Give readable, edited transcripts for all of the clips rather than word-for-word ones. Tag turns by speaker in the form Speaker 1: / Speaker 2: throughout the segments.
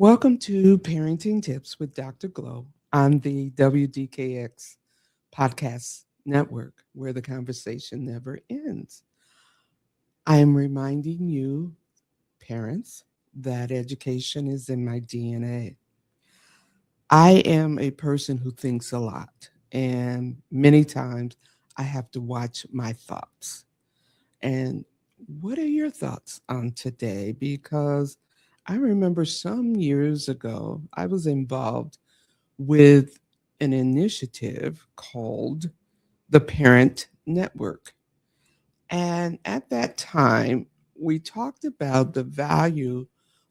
Speaker 1: Welcome to Parenting Tips with Dr. Glow on the WDKX podcast network, where the conversation never ends. I am reminding you, parents, that education is in my DNA. I am a person who thinks a lot, and many times I have to watch my thoughts. And what are your thoughts on today? Because I remember some years ago, I was involved with an initiative called the Parent Network. And at that time, we talked about the value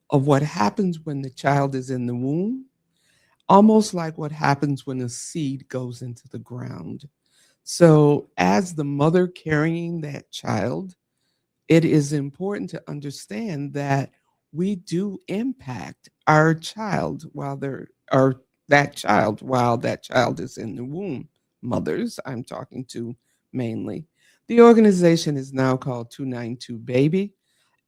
Speaker 1: of what happens when the child is in the womb, almost like what happens when a seed goes into the ground. So, as the mother carrying that child, it is important to understand that we do impact our child while they're or that child is in the womb. Mothers, I'm talking to mainly. The organization is now called 292 Baby.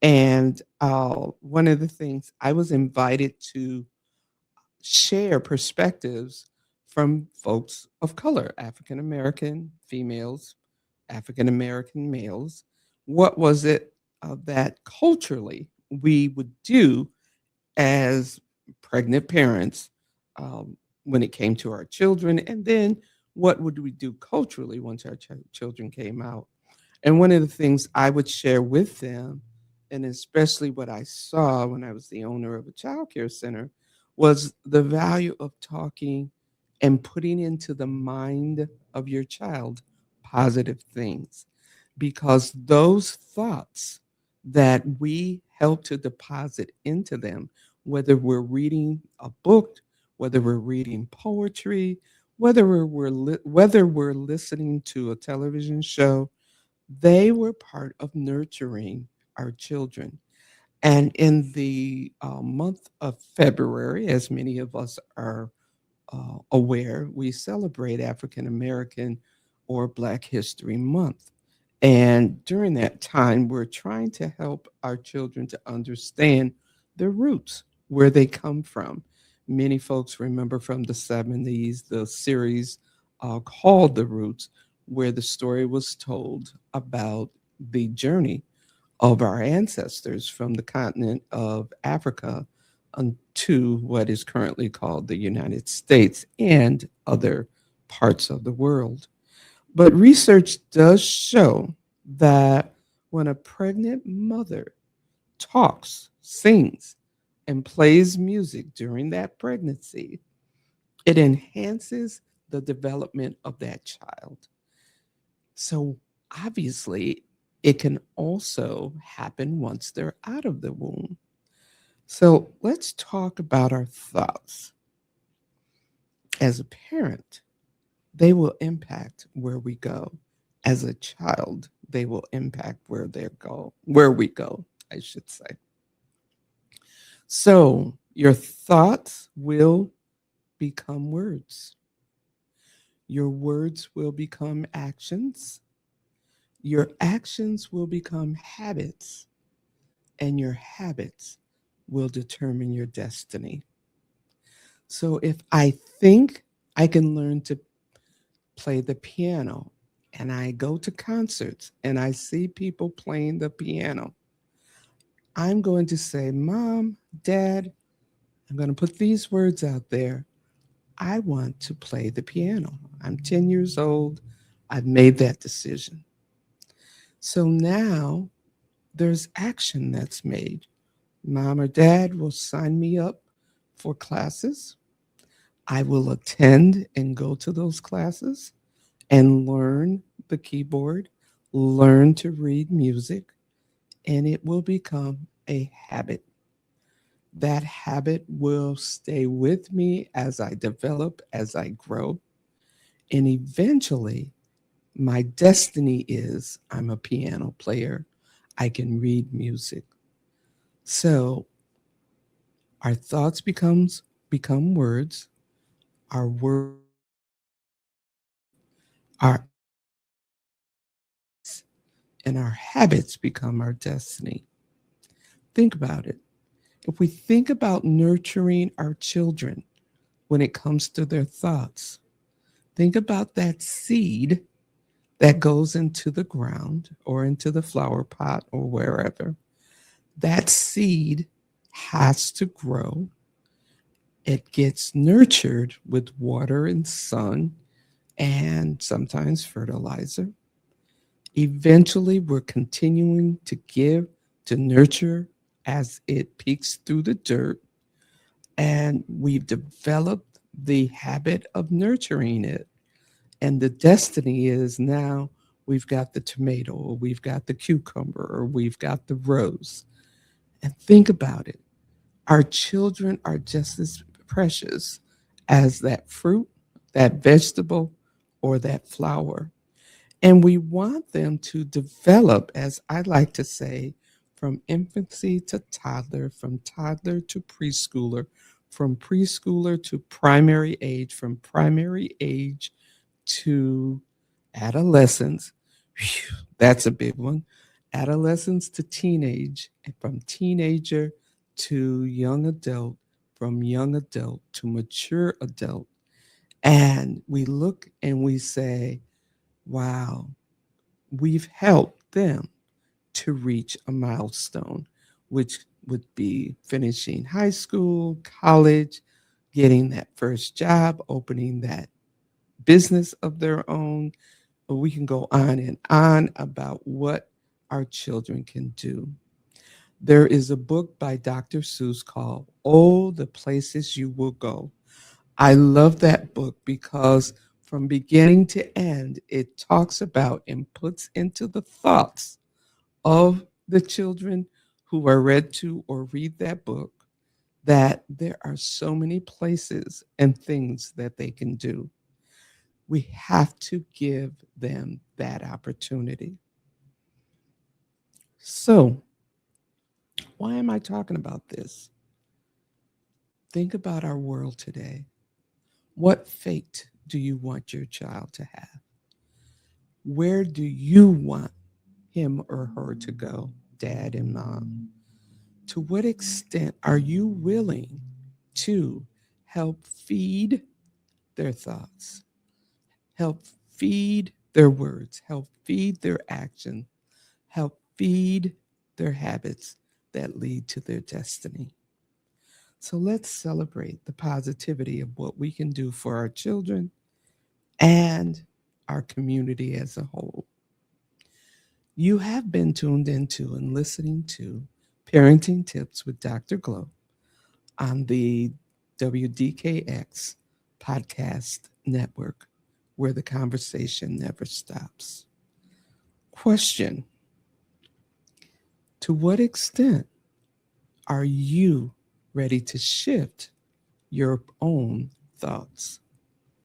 Speaker 1: And one of the things I was invited to share perspectives from folks of color, African American females, African American males. What was it that culturally we would do as pregnant parents when it came to our children? And then what would we do culturally once our children came out? And one of the things I would share with them, and especially what I saw when I was the owner of a child care center, was the value of talking and putting into the mind of your child positive things. Because those thoughts that we help to deposit into them, whether we're reading a book, whether we're reading poetry, whether we're listening to a television show, they were part of nurturing our children. And in the month of February, as many of us are aware, we celebrate African American or Black History Month. And during that time, we're trying to help our children to understand their roots, where they come from. Many folks remember from the 70s the series called The Roots, where the story was told about the journey of our ancestors from the continent of Africa to what is currently called the United States and other parts of the world. But research does show that when a pregnant mother talks, sings, and plays music during that pregnancy, it enhances the development of that child. So obviously, it can also happen once they're out of the womb. So let's talk about our thoughts. As a parent, they will impact where we go. As a child, they will impact where we go, I should say. So your thoughts will become words. Your words will become actions. Your actions will become habits, and your habits will determine your destiny. So if I think I can learn to play the piano and I go to concerts and I see people playing the piano, I'm going to say, Mom, Dad, I'm going to put these words out there. I want to play the piano. I'm 10 years old. I've made that decision. So now there's action that's made. Mom or dad will sign me up for classes. I will attend and go to those classes and learn the keyboard, learn to read music, and it will become a habit. That habit will stay with me as I develop, as I grow. And eventually, my destiny is I'm a piano player. I can read music. So our thoughts become words. Our words, our and our habits become our destiny. Think about it. If we think about nurturing our children when it comes to their thoughts, think about that seed that goes into the ground or into the flower pot or wherever. That seed has to grow. It gets nurtured with water and sun and sometimes fertilizer. Eventually, we're continuing to give, to nurture as it peeks through the dirt. And we've developed the habit of nurturing it. And the destiny is now we've got the tomato, or we've got the cucumber, or we've got the rose. And think about it. Our children are just as precious as that fruit, that vegetable, or that flower. And we want them to develop, as I like to say, from infancy to toddler, from toddler to preschooler, from preschooler to primary age, from primary age to adolescence. Phew, that's a big one. Adolescence to teenage, and from teenager to young adult, from young adult to mature adult. And we look and we say, wow, we've helped them to reach a milestone, which would be finishing high school, college, getting that first job, opening that business of their own. We can go on and on about what our children can do. There is a book by Dr. Seuss called Oh, the Places You Will Go. I love that book because from beginning to end, it talks about and puts into the thoughts of the children who are read to or read that book that there are so many places and things that they can do. We have to give them that opportunity. So, why am I talking about this? Think about our world today. What fate do you want your child to have? Where do you want him or her to go, dad and mom? To what extent are you willing to help feed their thoughts, help feed their words, help feed their action, help feed their habits that lead to their destiny? So let's celebrate the positivity of what we can do for our children and our community as a whole. You have been tuned into and listening to Parenting Tips with Dr. Glow on the WDKX podcast network, where the conversation never stops. Question: to what extent are you ready to shift your own thoughts?